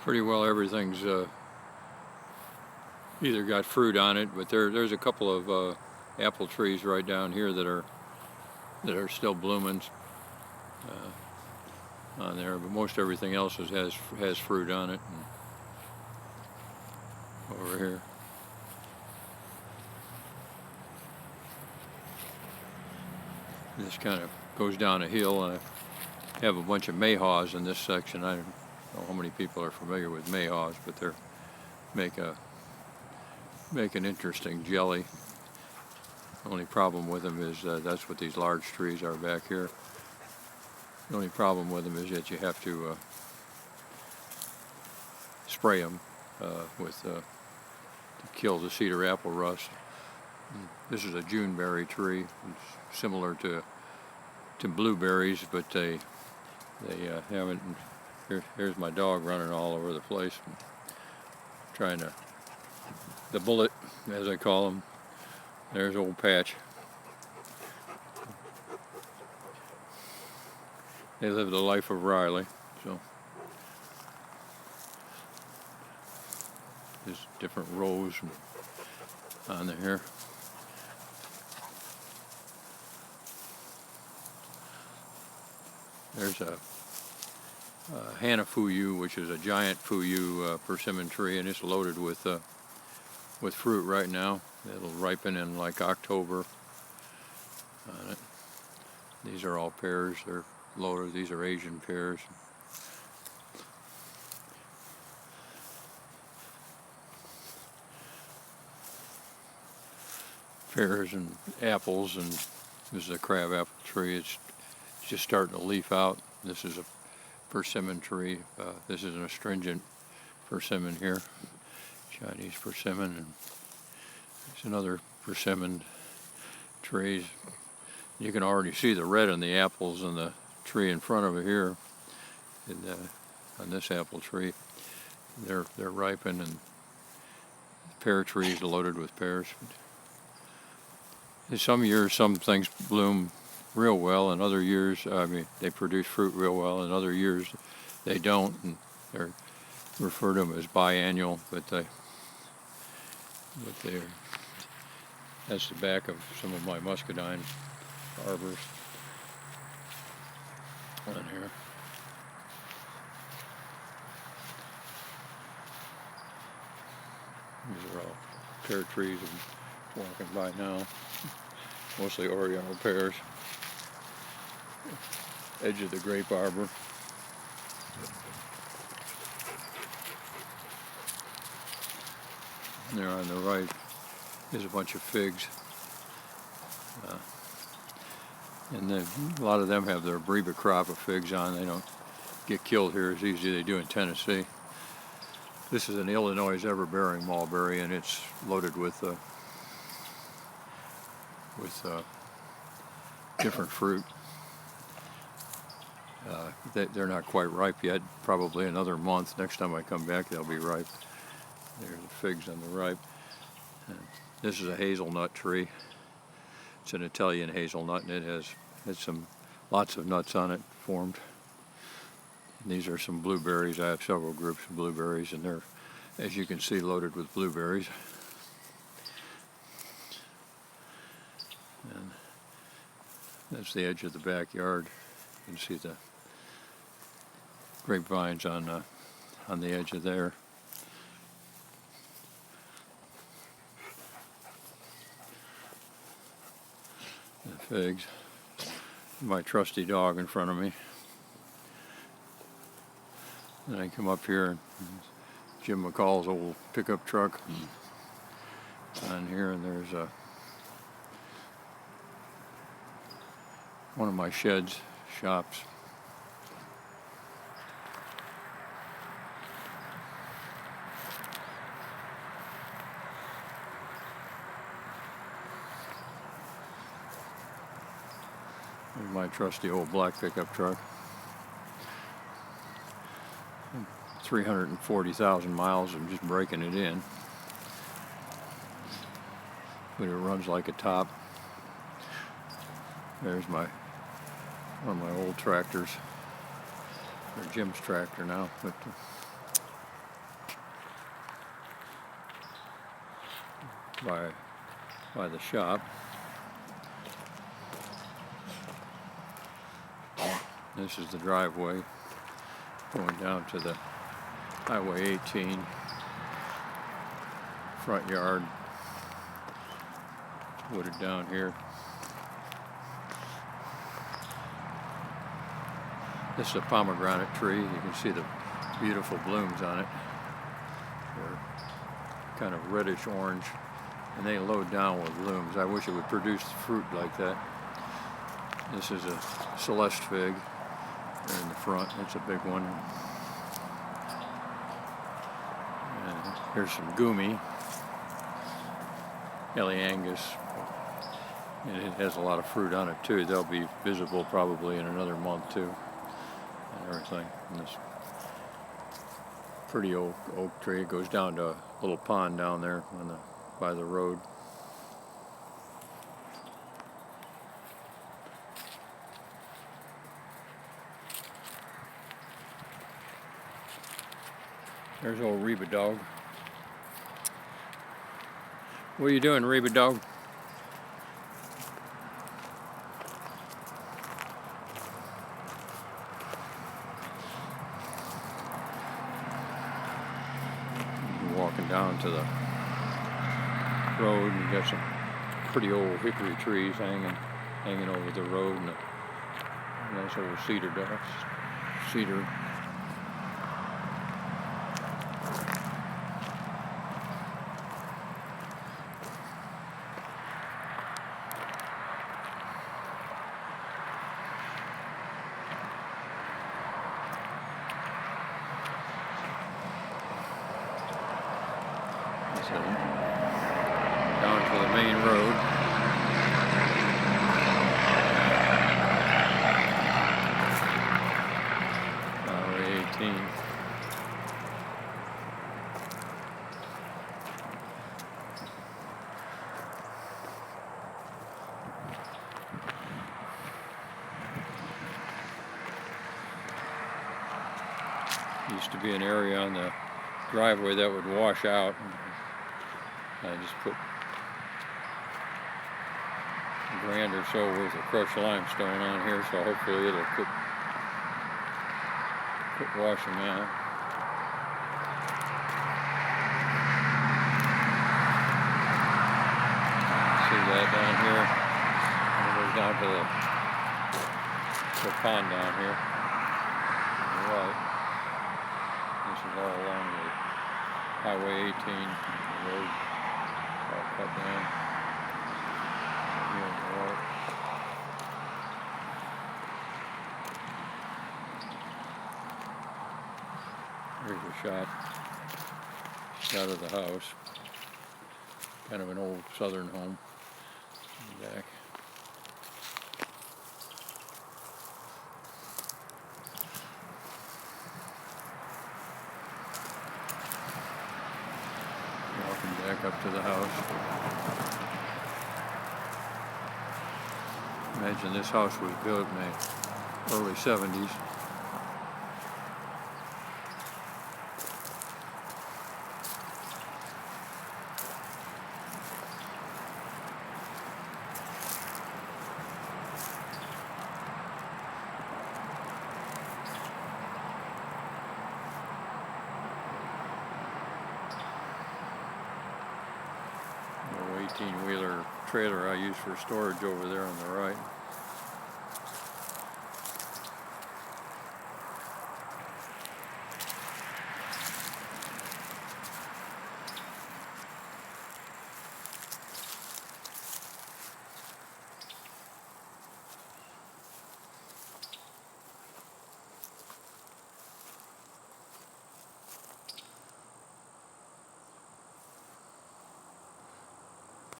pretty well everything's either got fruit on it, but there's a couple of apple trees right down here that are still blooming on there, but most everything else has fruit on it. And over here, this kind of goes down a hill, and I have a bunch of mayhaws in this section. I don't know how many people are familiar with mayhaws, but they make an interesting jelly. The only problem with them is that's what these large trees are back here. The only problem with them is that you have to spray them to kill the cedar apple rust. This is a Juneberry tree. It's similar to blueberries, but they haven't. Here's my dog running all over the place, trying to the bullet, as I call them. There's old Patch. They live the life of Riley, so there's different rows on here. There's a Hanafuyu, which is a giant fuyu persimmon tree, and it's loaded with fruit right now. It'll ripen in like October on it. These are all pears. They're loaded. These are Asian pears. Pears and apples, and this is a crab apple tree. It's just starting to leaf out. This is a persimmon tree. This is an astringent persimmon here, Chinese persimmon, and there's another persimmon tree. You can already see the red in the apples in the tree in front of it here. On this apple tree, they're ripened, and pear trees are loaded with pears. In some years, some things bloom real well, and other years, I mean, they produce fruit real well, and other years they don't, and they're referred to them as biannual, but they're that's the back of some of my muscadine arbors on here. These are all pear trees I'm walking by now, mostly Oriental pears. Edge of the grape arbor. And there on the right is a bunch of figs. And then a lot of them have their breva crop of figs on. They don't get killed here as easy as they do in Tennessee. This is an Illinois ever-bearing mulberry, and it's loaded with different fruit. They're not quite ripe yet. Probably another month. Next time I come back, they'll be ripe. There's the figs on the right. And this is a hazelnut tree. It's an Italian hazelnut, and it has lots of nuts on it formed. And these are some blueberries. I have several groups of blueberries, and they're, as you can see, loaded with blueberries. And that's the edge of the backyard. You can see the grapevines on the edge of there. The figs. My trusty dog in front of me. Then I come up here, and Jim McCall's old pickup truck on here, and there's one of my sheds, shops. There's my trusty old black pickup truck. 340,000 miles of just breaking it in. But it runs like a top. There's one of my old tractors. Or Jim's tractor now. But by the shop. This is the driveway going down to the Highway 18 front yard. It's wooded down here. This is a pomegranate tree. You can see the beautiful blooms on it. They're kind of reddish orange, and they load down with blooms. I wish it would produce fruit like that. This is a Celeste fig there in the front. It's a big one. And here's some gumi, Eliangus, and it has a lot of fruit on it too. They'll be visible probably in another month too, and everything. And this pretty oak tree. It goes down to a little pond down there on by the road. There's old Reba dog. What are you doing, Reba dog? Walking down to the road, and you got some pretty old hickory trees hanging over the road, and a nice old cedar. So, down to the main road. Highway 18. Used to be an area on the driveway that would wash out. I just put a grand or so worth of crushed limestone on here, so hopefully it'll quit washing out. See that down here? And it goes down to the pond down here. Right. This is all along the Highway 18 road. All cut down here on the right. Here's a shot of the house. Kind of an old southern home in the back. Walking back up to the house. Imagine this house was built in the early 70s. Little 18-wheeler trailer I use for storage over there on the right.